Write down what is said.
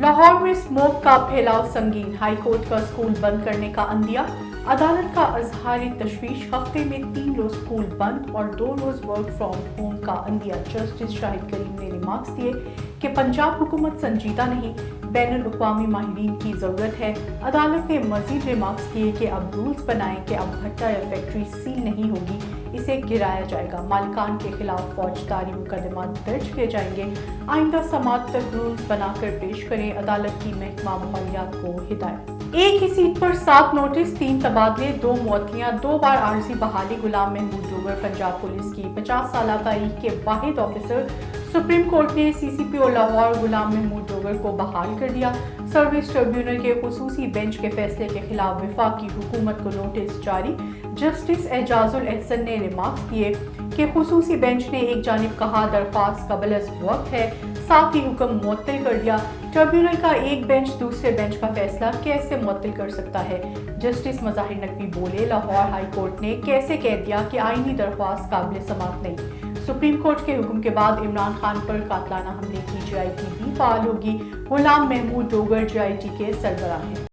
लाहौर में स्मोक का फैलाव संगीन, हाई कोर्ट का स्कूल बंद करने का अंदिया। अदालत का अजहारी तशवीश, हफ्ते में 3 रोज स्कूल बंद और 2 रोज वर्क फ्रॉम होम का अंदिया। जस्टिस शाहिद करीम ने रिमार्क्स दिए कि पंजाब हुकूमत संजीदा नहीं, बैनुल अक़वामी माहिरीन की ज़रूरत है। अदालत ने मज़ीद रिमार्क्स दिए कि अब रूल्स बनाएं कि अब भट्टा या फैक्ट्री सील नहीं होगी, इसे गिराया जाएगा। मालिकान के खिलाफ फौजदारी मुकदमा दर्ज किए जाएंगे। आइंदा समात तक रूल्स बनाकर पेश करें, अदालत की महकमा मालियात को हिदायत। एक ही सीट पर 7 नोटिस, 3 तबादले, 2 मुअत्तलियां, 2 बार आर्जी बहाली। गुलाम महमूद डोगर पंजाब पुलिस की 50 साल तारीख के वाहिद ऑफिसर। सुप्रीम कोर्ट ने CCPO लाहौर गुलाम महमूद डोगर को बहाल कर दिया। सर्विस ट्रिब्यूनल के खुसूसी बेंच के फैसले के खिलाफ वफाकी हुकूमत को नोटिस जारी। जस्टिस एजाजुल एहसन ने रिमार्क्स दिए कि खुसूसी बेंच ने एक जानिब कहा दरख्वास्त कबल अज वक्त है, साथ ही हुक्म मुअत्तल कर दिया। ट्रिब्यूनल का एक बेंच दूसरे बेंच का फैसला कैसे मुअत्तल कर सकता है? जस्टिस मज़ाहिर नकवी बोले, लाहौर हाई कोर्ट ने कैसे कह दिया कि आईनी दरख्वास्त काबिल समाअत नहीं। सुप्रीम कोर्ट के हुक्म के बाद इमरान खान पर कातलाना हमले की JIT भी फाल होगी। गुलाम महमूद डोगर JIT के सरबराह हैं।